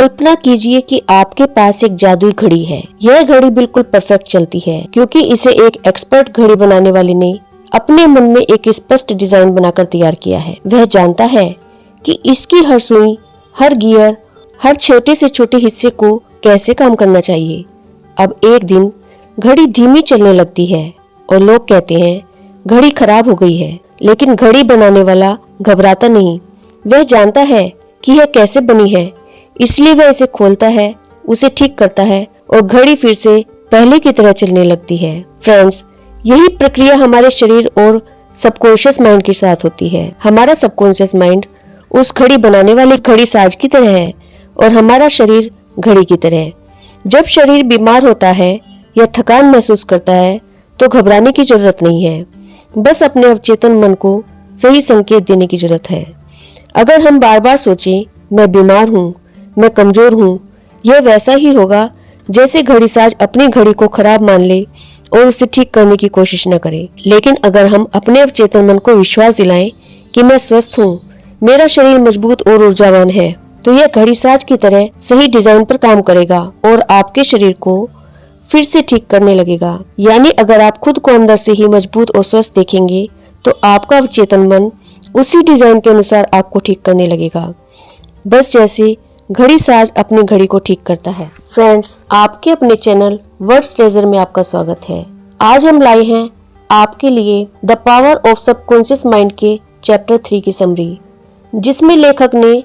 कल्पना कीजिए कि आपके पास एक जादुई घड़ी है। यह घड़ी बिल्कुल परफेक्ट चलती है क्योंकि इसे एक एक्सपर्ट घड़ी बनाने वाले ने अपने मन में एक स्पष्ट डिजाइन बनाकर तैयार किया है। वह जानता है कि इसकी हर सुई, हर गियर, हर छोटे से छोटे हिस्से को कैसे काम करना चाहिए। अब एक दिन घड़ी धीमी चलने लगती है और लोग कहते हैं घड़ी खराब हो गई है, लेकिन घड़ी बनाने वाला घबराता नहीं। वह जानता है कि यह कैसे बनी है, इसलिए वह इसे खोलता है, उसे ठीक करता है और घड़ी फिर से पहले की तरह चलने लगती है। फ्रेंड्स, यही प्रक्रिया हमारे शरीर और सबकॉन्शियस माइंड के साथ होती है। हमारा सबकॉन्शियस माइंड उस घड़ी बनाने वाले घड़ी साज की तरह है और हमारा शरीर घड़ी की तरह। जब शरीर बीमार होता है या थकान महसूस करता है तो घबराने की जरूरत नहीं है, बस अपने अवचेतन मन को सही संकेत देने की जरूरत है। अगर हम बार बार सोचें मैं बीमार हूँ, मैं कमजोर हूँ, यह वैसा ही होगा जैसे घड़ीसाज अपनी घड़ी को खराब मान ले और उसे ठीक करने की कोशिश न करे। लेकिन अगर हम अपने अवचेतन मन को विश्वास दिलाएं कि मैं स्वस्थ हूँ, मेरा शरीर मजबूत और ऊर्जावान है, तो यह घड़ीसाज की तरह सही डिजाइन पर काम करेगा और आपके शरीर को फिर से ठीक करने लगेगा। यानी अगर आप खुद को अंदर से ही मजबूत और स्वस्थ देखेंगे तो आपका अवचेतन मन उसी डिजाइन के अनुसार आपको ठीक करने लगेगा, बस जैसे घड़ीसाज अपनी घड़ी को ठीक करता है। फ्रेंड्स, आपके अपने चैनल वर्ड्स ट्रेजर में आपका स्वागत है। आज हम लाए हैं आपके लिए the power of subconscious mind के चैप्टर 3 की समरी, जिसमें लेखक ने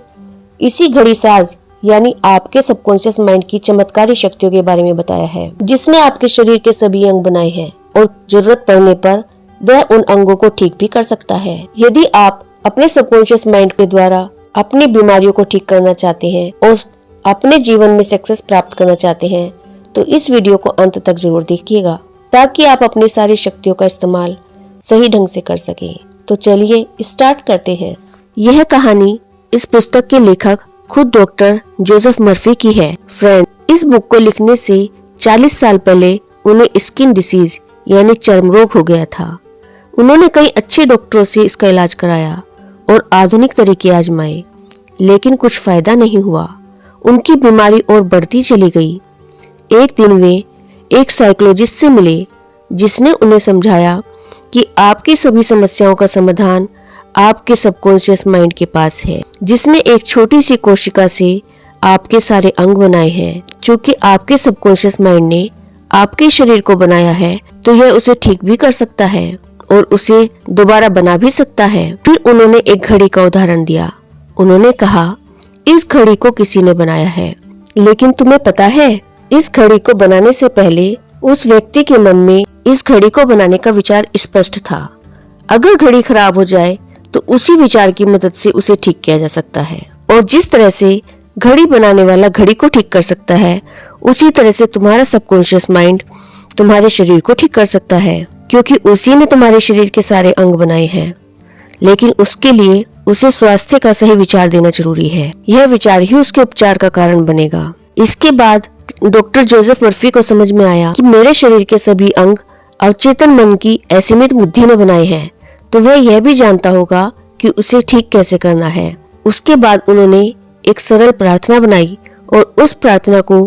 इसी घड़ीसाज यानी आपके सबकॉन्शियस माइंड की चमत्कारी शक्तियों के बारे में बताया है, जिसने आपके शरीर के सभी अंग बनाए हैं और जरूरत पड़ने पर वह उन अंगों को ठीक भी कर सकता है। यदि आप अपने सबकॉन्शियस माइंड के द्वारा अपनी बीमारियों को ठीक करना चाहते हैं और अपने जीवन में सक्सेस प्राप्त करना चाहते हैं तो इस वीडियो को अंत तक जरूर देखिएगा, ताकि आप अपनी सारी शक्तियों का इस्तेमाल सही ढंग से कर सकें। तो चलिए स्टार्ट करते हैं। यह कहानी इस पुस्तक के लेखक खुद डॉक्टर जोसेफ मर्फी की है। फ्रेंड, इस बुक को लिखने से 40 साल पहले उन्हें स्किन डिसीज यानी चर्म रोग हो गया था। उन्होंने कई अच्छे डॉक्टरों से इसका इलाज कराया और आधुनिक तरीके आजमाए, लेकिन कुछ फायदा नहीं हुआ। उनकी बीमारी और बढ़ती चली गई। एक दिन वे एक साइकोलॉजिस्ट से मिले, जिसने उन्हें समझाया कि आपकी सभी समस्याओं का समाधान आपके सबकॉन्शियस माइंड के पास है, जिसने एक छोटी सी कोशिका से आपके सारे अंग बनाए हैं। क्योंकि आपके सबकॉन्शियस माइंड ने आपके शरीर को बनाया है, तो यह उसे ठीक भी कर सकता है और उसे दोबारा बना भी सकता है। फिर उन्होंने एक घड़ी का उदाहरण दिया। उन्होंने कहा, इस घड़ी को किसी ने बनाया है, लेकिन तुम्हें पता है इस घड़ी को बनाने से पहले उस व्यक्ति के मन में इस घड़ी को बनाने का विचार स्पष्ट था। अगर घड़ी खराब हो जाए तो उसी विचार की मदद से उसे ठीक किया जा सकता है। और जिस तरह से घड़ी बनाने वाला घड़ी को ठीक कर सकता है, उसी तरह से तुम्हारा सबकॉन्शियस माइंड तुम्हारे शरीर को ठीक कर सकता है, क्योंकि उसी ने तुम्हारे शरीर के सारे अंग बनाए हैं। लेकिन उसके लिए उसे स्वास्थ्य का सही विचार देना जरूरी है। यह विचार ही उसके उपचार का कारण बनेगा। इसके बाद डॉक्टर जोसेफ मर्फी को समझ में आया कि मेरे शरीर के सभी अंग अवचेतन मन की असीमित बुद्धि ने बनाए हैं, तो वह यह भी जानता होगा कि उसे ठीक कैसे करना है। उसके बाद उन्होंने एक सरल प्रार्थना बनाई और उस प्रार्थना को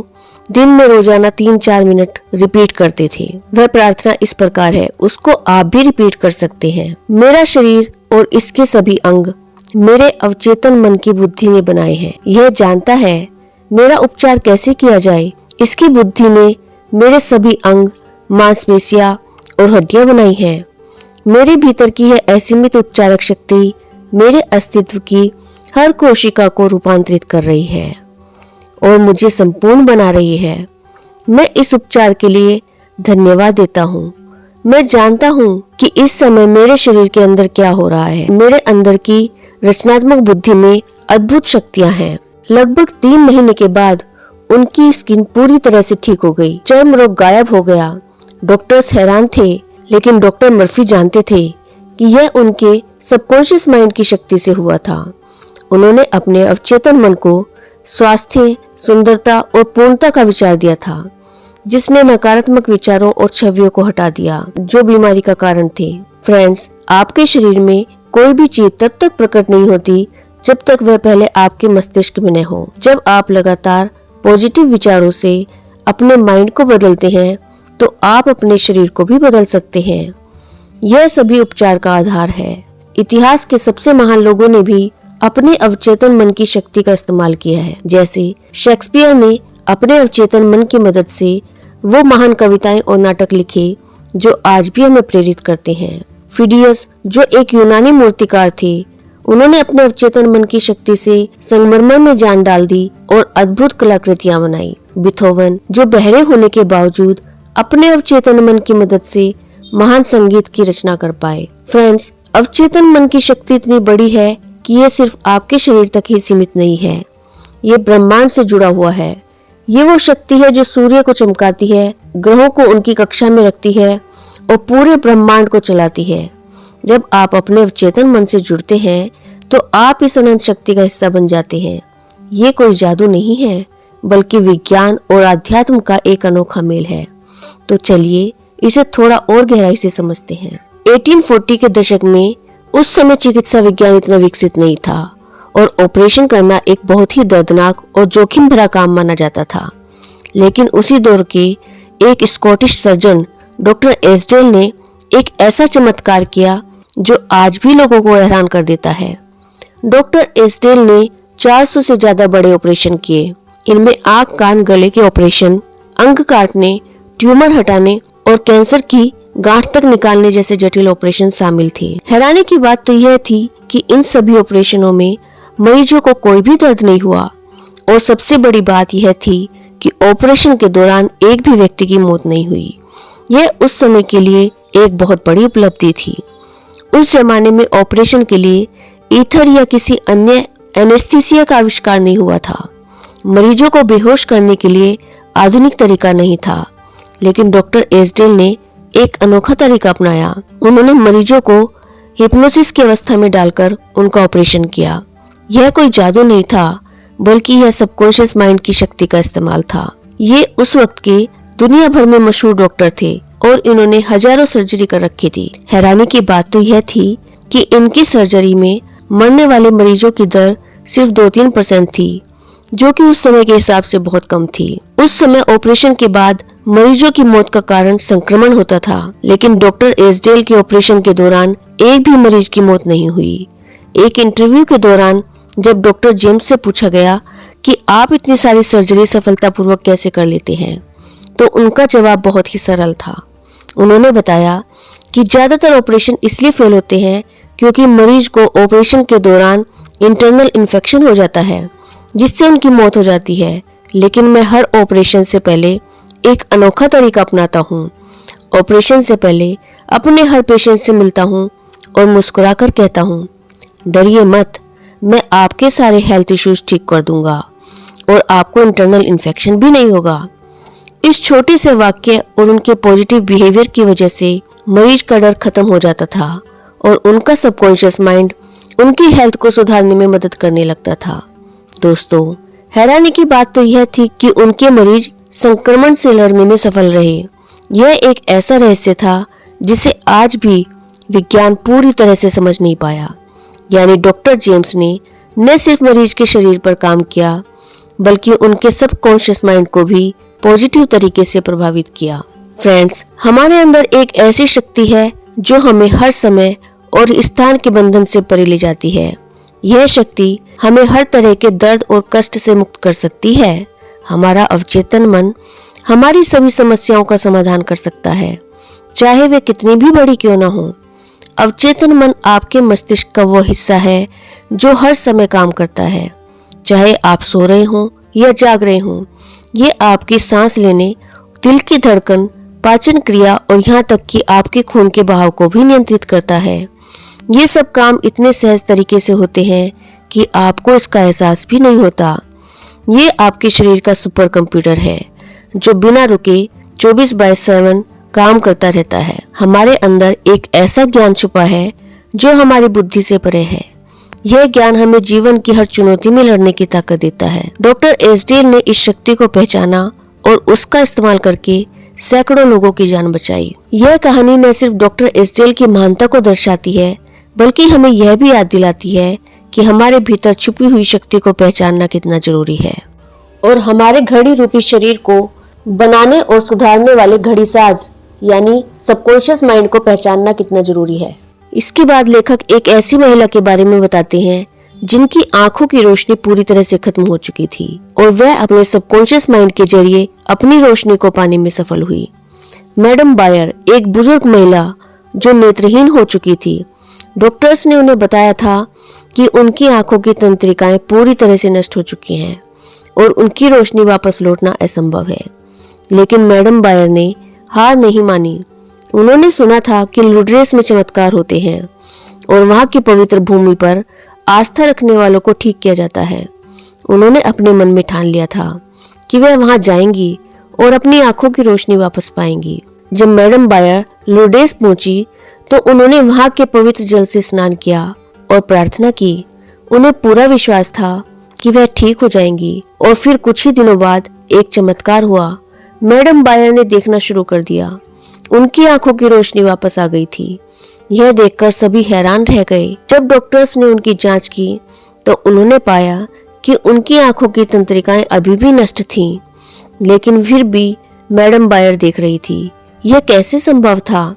दिन में रोजाना 3-4 मिनट रिपीट करते थे। वह प्रार्थना इस प्रकार है, उसको आप भी रिपीट कर सकते हैं। मेरा शरीर और इसके सभी अंग मेरे अवचेतन मन की बुद्धि ने बनाए हैं। यह जानता है मेरा उपचार कैसे किया जाए। इसकी बुद्धि ने मेरे सभी अंग, मांसपेशियां और हड्डियां बनाई हैं। मेरे भीतर की यह असीमित उपचारक शक्ति मेरे अस्तित्व की हर कोशिका को रूपांतरित कर रही है और मुझे संपूर्ण बना रही है। मैं इस उपचार के लिए धन्यवाद देता हूँ। मैं जानता हूँ कि इस समय मेरे शरीर के अंदर क्या हो रहा है। मेरे अंदर की रचनात्मक बुद्धि में अद्भुत शक्तियाँ हैं। लगभग 3 महीने के बाद उनकी स्किन पूरी तरह से ठीक हो गई। चर्म रोग गायब हो गया। डॉक्टर्स हैरान थे, लेकिन डॉक्टर मर्फी जानते थे कि यह उनके सबकॉन्शियस माइंड की शक्ति से हुआ था। उन्होंने अपने अवचेतन मन को स्वास्थ्य, सुंदरता और पूर्णता का विचार दिया था, जिसने नकारात्मक विचारों और छवियों को हटा दिया जो बीमारी का कारण थे। फ्रेंड्स, आपके शरीर में कोई भी चीज तब तक प्रकट नहीं होती जब तक वह पहले आपके मस्तिष्क में न हो। जब आप लगातार पॉजिटिव विचारों से अपने माइंड को बदलते हैं तो आप अपने शरीर को भी बदल सकते हैं। यह सभी उपचार का आधार है। इतिहास के सबसे महान लोगों ने भी अपने अवचेतन मन की शक्ति का इस्तेमाल किया है। जैसे शेक्सपियर ने अपने अवचेतन मन की मदद से वो महान कविताएं और नाटक लिखे जो आज भी हमें प्रेरित करते हैं। फिडियस जो एक यूनानी मूर्तिकार थे, उन्होंने अपने अवचेतन मन की शक्ति से संगमरमर में जान डाल दी और अद्भुत कलाकृतियां बनाई। बीथोवन जो बहरे होने के बावजूद अपने अवचेतन मन की मदद से महान संगीत की रचना कर पाए। फ्रेंड्स, अवचेतन मन की शक्ति इतनी बड़ी है कि ये सिर्फ आपके शरीर तक ही सीमित नहीं है, ये ब्रह्मांड से जुड़ा हुआ है। ये वो शक्ति है जो सूर्य को चमकाती है, ग्रहों को उनकी कक्षा में रखती है और पूरे ब्रह्मांड को चलाती है। जब आप अपने अवचेतन मन से जुड़ते हैं तो आप इस अनंत शक्ति का हिस्सा बन जाते हैं। ये कोई जादू नहीं है, बल्कि विज्ञान और आध्यात्म का एक अनोखा मेल है। तो चलिए इसे थोड़ा और गहराई से समझते हैं। 1840 के दशक में उस समय चिकित्सा विज्ञान इतना विकसित नहीं था और ऑपरेशन करना एक बहुत ही दर्दनाक और जोखिम भरा काम माना जाता था। लेकिन उसी दौर के एक स्कॉटिश सर्जन डॉक्टर एसडेल ने एक ऐसा चमत्कार किया जो आज भी लोगों को हैरान कर देता है। डॉक्टर एसडेल ने 400 से ज्यादा बड़े ऑपरेशन किए। इनमें आंख, कान, गले के ऑपरेशन, अंग काटने, ट्यूमर हटाने और कैंसर की गांठ तक निकालने जैसे जटिल ऑपरेशन शामिल थे। हैरानी की बात तो यह थी कि इन सभी ऑपरेशनों में मरीजों को कोई भी दर्द नहीं हुआ और सबसे बड़ी बात यह थी कि ऑपरेशन के दौरान एक भी व्यक्ति की मौत नहीं हुई। यह उस समय के लिए एक बहुत बड़ी उपलब्धि थी। उस जमाने में ऑपरेशन के लिए ईथर या किसी अन्य एनेस्थीसिया का आविष्कार नहीं हुआ था। मरीजों को बेहोश करने के लिए आधुनिक तरीका नहीं था, लेकिन डॉक्टर एसडेल ने एक अनोखा तरीका अपनाया। उन्होंने मरीजों को हिप्नोसिस की अवस्था में डालकर उनका ऑपरेशन किया। यह कोई जादू नहीं था, बल्कि यह सबकॉन्शियस माइंड की शक्ति का इस्तेमाल था। ये उस वक्त के दुनिया भर में मशहूर डॉक्टर थे और इन्होंने हजारों सर्जरी कर रखी थी। हैरानी की बात तो यह थी कि इनकी सर्जरी में मरने वाले मरीजों की दर सिर्फ 2-3% थी, जो कि उस समय के हिसाब से बहुत कम थी। उस समय ऑपरेशन के बाद मरीजों की मौत का कारण संक्रमण होता था, लेकिन डॉक्टर एसडेल के ऑपरेशन के दौरान एक भी मरीज की मौत नहीं हुई। एक इंटरव्यू के दौरान जब डॉक्टर जेम्स से पूछा गया कि आप इतनी सारी सर्जरी सफलतापूर्वक कैसे कर लेते हैं, तो उनका जवाब बहुत ही सरल था। उन्होंने बताया कि ज्यादातर ऑपरेशन इसलिए फेल होते हैं क्योंकि मरीज को ऑपरेशन के दौरान इंटरनल इन्फेक्शन हो जाता है, जिससे उनकी मौत हो जाती है। लेकिन मैं हर ऑपरेशन से पहले एक अनोखा तरीका अपनाता हूँ। ऑपरेशन से पहले अपने हर पेशेंट से मिलता हूँ और मुस्कुराकर कहता हूँ, डरिए मत, मैं आपके सारे हेल्थ इश्यूज ठीक कर दूंगा और आपको इंटरनल इन्फेक्शन भी नहीं होगा। इस छोटे से वाक्य और उनके पॉजिटिव बिहेवियर की वजह से मरीज का डर खत्म हो जाता था और उनका सबकॉन्शियस माइंड उनकी हेल्थ को सुधारने में मदद करने लगता था। दोस्तों, हैरानी की बात तो यह थी कि उनके मरीज संक्रमण से लड़ने में सफल रहे। यह एक ऐसा रहस्य था जिसे आज भी विज्ञान पूरी तरह से समझ नहीं पाया। यानी डॉक्टर जेम्स ने न सिर्फ मरीज के शरीर पर काम किया, बल्कि उनके सबकॉन्शियस माइंड को भी पॉजिटिव तरीके से प्रभावित किया। फ्रेंड्स, हमारे अंदर एक ऐसी शक्ति है जो हमें हर समय और स्थान के बंधन से परे ले जाती है। यह शक्ति हमें हर तरह के दर्द और कष्ट से मुक्त कर सकती है। हमारा अवचेतन मन हमारी सभी समस्याओं का समाधान कर सकता है, चाहे वे कितनी भी बड़ी क्यों ना हो। अवचेतन मन आपके मस्तिष्क का वो हिस्सा है जो हर समय काम करता है, चाहे आप सो रहे हों या जाग रहे हों। ये आपकी सांस लेने, दिल की धड़कन, पाचन क्रिया और यहाँ तक कि आपके खून के बहाव को भी नियंत्रित करता है। ये सब काम इतने सहज तरीके से होते हैं कि आपको इसका एहसास भी नहीं होता। ये आपके शरीर का सुपर कंप्यूटर है जो बिना रुके 24/7 काम करता रहता है। हमारे अंदर एक ऐसा ज्ञान छुपा है जो हमारी बुद्धि से परे है। यह ज्ञान हमें जीवन की हर चुनौती में लड़ने की ताकत देता है। डॉक्टर एसडेल ने इस शक्ति को पहचाना और उसका इस्तेमाल करके सैकड़ों लोगों की जान बचाई। यह कहानी न सिर्फ डॉक्टर एसडेल की महानता को दर्शाती है, बल्कि हमें यह भी याद दिलाती है कि हमारे भीतर छुपी हुई शक्ति को पहचानना कितना जरूरी है और हमारे घड़ी रूपी शरीर को बनाने और सुधारने वाले घड़ी साज यानी सबकॉन्शियस माइंड को पहचानना कितना जरूरी है। इसके बाद लेखक एक ऐसी महिला के बारे में बताते हैं जिनकी आंखों की रोशनी पूरी तरह से खत्म हो चुकी थी और वह अपने सबकॉन्शियस माइंड के जरिए अपनी रोशनी को पाने में सफल हुई। मैडम बायर एक बुजुर्ग महिला जो नेत्रहीन हो चुकी थी। डॉक्टर्स ने उन्हें बताया था कि उनकी आंखों की तंत्रिकाएं पूरी तरह से नष्ट हो चुकी हैं और उनकी रोशनी वापस लौटना असंभव है। लेकिन मैडम बायर ने हार नहीं मानी। उन्होंने सुना था कि लुड्रेस में चमत्कार होते हैं और वहां की पवित्र भूमि पर आस्था रखने वालों को ठीक किया जाता है। उन्होंने अपने मन में ठान लिया था कि वह वहां जाएंगी और अपनी आंखों की रोशनी वापस पाएंगी। जब मैडम बायर लुड्रेस पहुंची तो उन्होंने वहां के पवित्र जल से स्नान किया और प्रार्थना की। उन्हें पूरा विश्वास था कि वह ठीक हो जाएंगी और फिर कुछ ही दिनों बाद एक चमत्कार हुआ। मैडम बायर ने देखना शुरू कर दिया। उनकी आंखों की रोशनी वापस आ गई थी। यह देखकर सभी हैरान रह गए। जब डॉक्टर्स ने उनकी जांच की तो उन्होंने पाया कि उनकी आंखों की तंत्रिकाएं अभी भी नष्ट थीं, लेकिन फिर भी मैडम बायर देख रही थी। यह कैसे संभव था?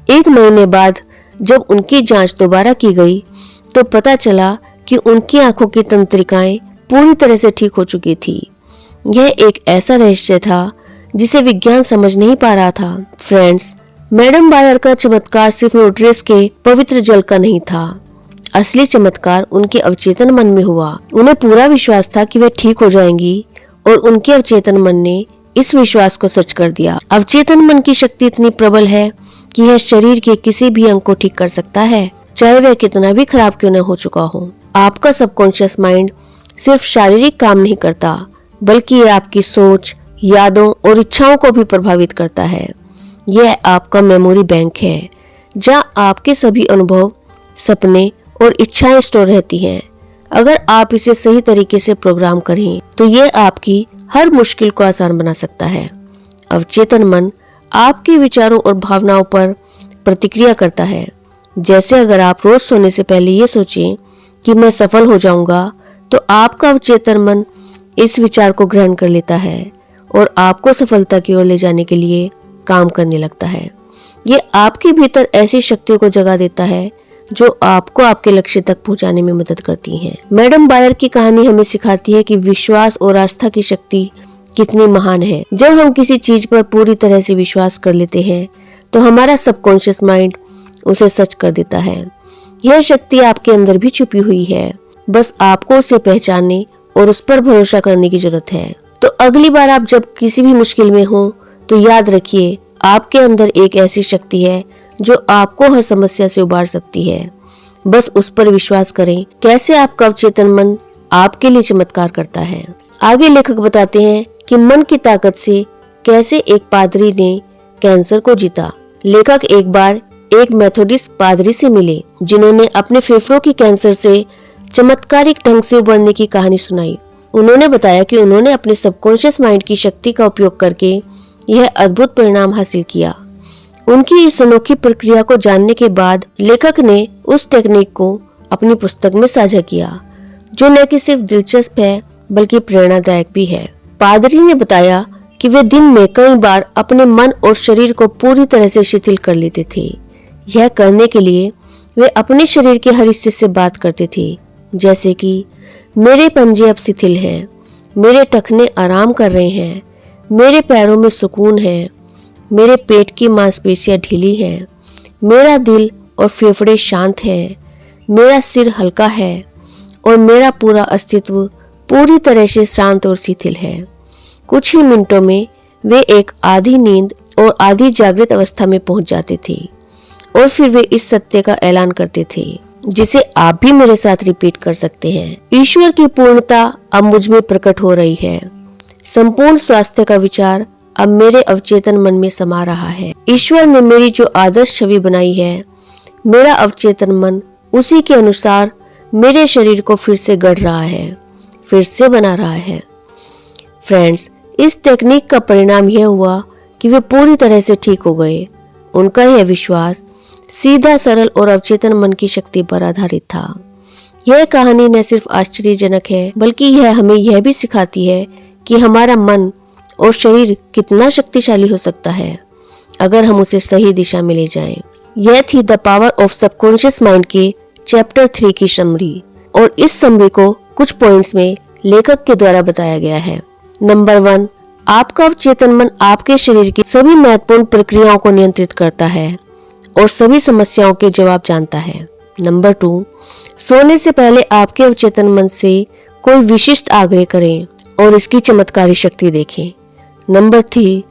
1 महीने बाद जब उनकी जांच दोबारा की गई तो पता चला कि उनकी आंखों की तंत्रिकाएं पूरी तरह से ठीक हो चुकी थी। यह एक ऐसा रहस्य था जिसे विज्ञान समझ नहीं पा रहा था। फ्रेंड्स, मैडम बायर का चमत्कार सिर्फ लुड्रेस के पवित्र जल का नहीं था। असली चमत्कार उनके अवचेतन मन में हुआ। उन्हें पूरा विश्वास था कि वे ठीक हो जाएंगी और उनके अवचेतन मन ने इस विश्वास को सच कर दिया। अवचेतन मन की शक्ति इतनी प्रबल है कि यह शरीर के किसी भी अंग को ठीक कर सकता है, चाहे वह कितना भी खराब क्यों न हो चुका हो। आपका सबकॉन्शियस माइंड सिर्फ शारीरिक काम नहीं करता, बल्कि यह आपकी सोच, यादों और इच्छाओं को भी प्रभावित करता है। यह आपका मेमोरी बैंक है, जहां आपके सभी अनुभव, सपने और इच्छाएं स्टोर रहती हैं। अगर आप इसे सही तरीके से प्रोग्राम करें तो यह आपकी हर मुश्किल को आसान बना सकता है। अवचेतन मन आपके विचारों और भावनाओं पर प्रतिक्रिया करता है। जैसे अगर आप रोज सोने से पहले ये सोचें कि मैं सफल हो जाऊंगा, तो आपका अवचेतन मन इस विचार को ग्रहण कर लेता है और आपको सफलता की ओर ले जाने के लिए काम करने लगता है। ये आपके भीतर ऐसी शक्तियों को जगा देता है जो आपको आपके लक्ष्य तक पहुंचाने में मदद करती हैं। मैडम बायर की कहानी हमें सिखाती है कि विश्वास और आस्था की शक्ति कितनी महान है। जब हम किसी चीज पर पूरी तरह से विश्वास कर लेते हैं तो हमारा सबकॉन्शियस माइंड उसे सच कर देता है। यह शक्ति आपके अंदर भी छुपी हुई है, बस आपको उसे पहचानने और उस पर भरोसा करने की जरूरत है। तो अगली बार आप जब किसी भी मुश्किल में हो तो याद रखिए, आपके अंदर एक ऐसी शक्ति है जो आपको हर समस्या से उबार सकती है। बस उस पर विश्वास करें। कैसे आपका अवचेतन मन आपके लिए चमत्कार करता है। आगे लेखक बताते हैं कि मन की ताकत से कैसे एक पादरी ने कैंसर को जीता। लेखक एक बार एक मेथोडिस्ट पादरी से मिले जिन्होंने अपने फेफड़ों की कैंसर से चमत्कारिक ढंग से उबरने की कहानी सुनाई। उन्होंने बताया कि उन्होंने अपने सबकॉन्शियस माइंड की शक्ति का उपयोग करके यह अद्भुत परिणाम हासिल किया। उनकी इस अनोखी प्रक्रिया को जानने के बाद लेखक ने उस टेक्निक को अपनी पुस्तक में साझा किया, जो न कि सिर्फ दिलचस्प है बल्कि प्रेरणादायक भी है। पादरी ने बताया कि वे दिन में कई बार अपने मन और शरीर को पूरी तरह से शिथिल कर लेते थे। यह करने के लिए वे अपने शरीर के हर हिस्से से बात करते थे, जैसे कि मेरे पंजे अब शिथिल हैं, मेरे टखने आराम कर रहे हैं, मेरे पैरों में सुकून है, मेरे पेट की मांसपेशियां ढीली हैं, मेरा दिल और फेफड़े शांत हैं, मेरा सिर हल्का है और मेरा पूरा अस्तित्व पूरी तरह से शांत और शिथिल है। कुछ ही मिनटों में वे एक आधी नींद और आधी जागृत अवस्था में पहुंच जाते थे और फिर वे इस सत्य का ऐलान करते थे, जिसे आप भी मेरे साथ रिपीट कर सकते हैं। ईश्वर की पूर्णता अब मुझ में प्रकट हो रही है। संपूर्ण स्वास्थ्य का विचार अब मेरे अवचेतन मन में समा रहा है। ईश्वर ने मेरी जो आदर्श छवि बनाई है, मेरा अवचेतन मन उसी के अनुसार मेरे शरीर को फिर से गढ़ रहा है, फिर से बना रहा है। फ्रेंड्स, इस टेक्निक का परिणाम यह हुआ कि वे पूरी तरह से ठीक हो गए। उनका यह विश्वास सीधा, सरल और अवचेतन मन की शक्ति पर आधारित था। यह कहानी न सिर्फ आश्चर्यजनक है बल्कि यह हमें यह भी सिखाती है कि हमारा मन और शरीर कितना शक्तिशाली हो सकता है अगर हम उसे सही दिशा में ले जाएं। यह थी the power of subconscious mind के चैप्टर 3 की समरी, और इस समरी को कुछ पॉइंट्स में लेखक के द्वारा बताया गया है। नंबर 1, आपका अवचेतन मन आपके शरीर की सभी महत्वपूर्ण प्रक्रियाओं को नियंत्रित करता है और सभी समस्याओं के जवाब जानता है। नंबर 2, सोने से पहले आपके अवचेतन मन से कोई विशिष्ट आग्रह करें और इसकी चमत्कारी शक्ति देखें। नंबर 3,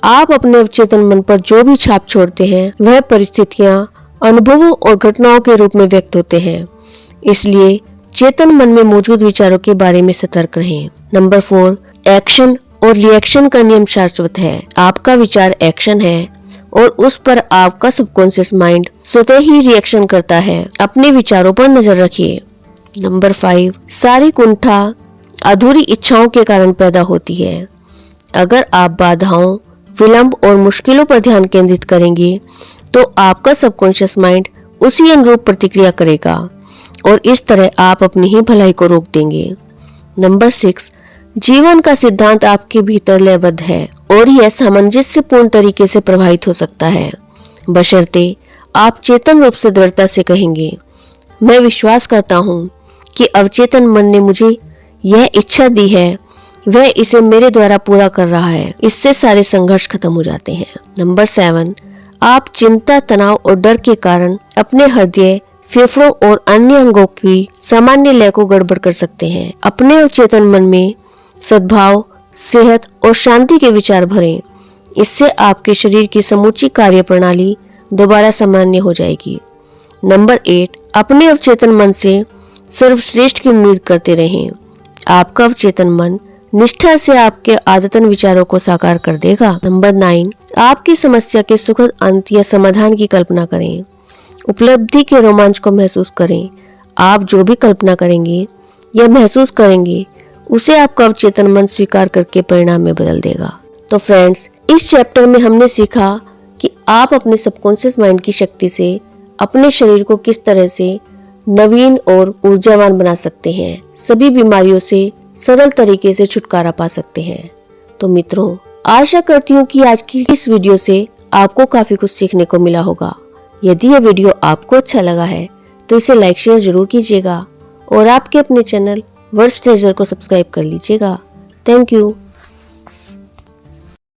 आप अपने अवचेतन मन पर जो भी छाप छोड़ते हैं वह परिस्थितियां, अनुभवों और घटनाओं के रूप में व्यक्त होते हैं, इसलिए चेतन मन में मौजूद विचारों के बारे में सतर्क रहें। नंबर 4, एक्शन और रिएक्शन का नियम शाश्वत है। आपका विचार एक्शन है और उस पर आपका सबकॉन्शियस माइंड स्वतः ही रिएक्शन करता है। अपने विचारों पर नजर रखिए। नंबर 5, सारी कुंठा अधूरी इच्छाओं के कारण पैदा होती है। अगर आप बाधाओं, विलंब और मुश्किलों पर ध्यान केंद्रित करेंगे तो आपका सबकॉन्शियस माइंड उसी अनुरूप प्रतिक्रिया करेगा और इस तरह आप अपनी ही भलाई को रोक देंगे। नंबर 6, जीवन का सिद्धांत आपके भीतर लयबद्ध है और यह सामंजस्यपूर्ण तरीके से प्रभावित हो सकता है, बशर्ते आप चेतन रूप से दृढ़ता से कहेंगे, मैं विश्वास करता हूँ कि अवचेतन मन ने मुझे यह इच्छा दी है, वह इसे मेरे द्वारा पूरा कर रहा है। इससे सारे संघर्ष खत्म हो जाते हैं। नंबर 7, आप चिंता, तनाव और डर के कारण अपने हृदय, फेफड़ों और अन्य अंगों की सामान्य लय को गड़बड़ कर सकते हैं। अपने अवचेतन मन में सद्भाव, सेहत और शांति के विचार भरें। इससे आपके शरीर की समूची कार्य प्रणाली दोबारा सामान्य हो जाएगी। नंबर 8, अपने अवचेतन मन से सर्वश्रेष्ठ की उम्मीद करते रहें। आपका अवचेतन मन निष्ठा से आपके आदतन विचारों को साकार कर देगा। नंबर 9, आपकी समस्या के सुखद अंत या समाधान की कल्पना करें। उपलब्धि के रोमांच को महसूस करें। आप जो भी कल्पना करेंगे या महसूस करेंगे उसे आपका अवचेतन मन स्वीकार करके परिणाम में बदल देगा। तो फ्रेंड्स, इस चैप्टर में हमने सीखा कि आप अपने सबकॉन्शियस माइंड की शक्ति से अपने शरीर को किस तरह से नवीन और ऊर्जावान बना सकते हैं, सभी बीमारियों से सरल तरीके से छुटकारा पा सकते हैं। तो मित्रों, आशा करती हूँ कि आज की इस वीडियो से आपको काफी कुछ सीखने को मिला होगा। यदि यह वीडियो आपको अच्छा लगा है तो इसे लाइक शेयर जरूर कीजिएगा और आपके अपने चैनल वर्ड्स ट्रेजर को सब्सक्राइब कर लीजिएगा। Thank you.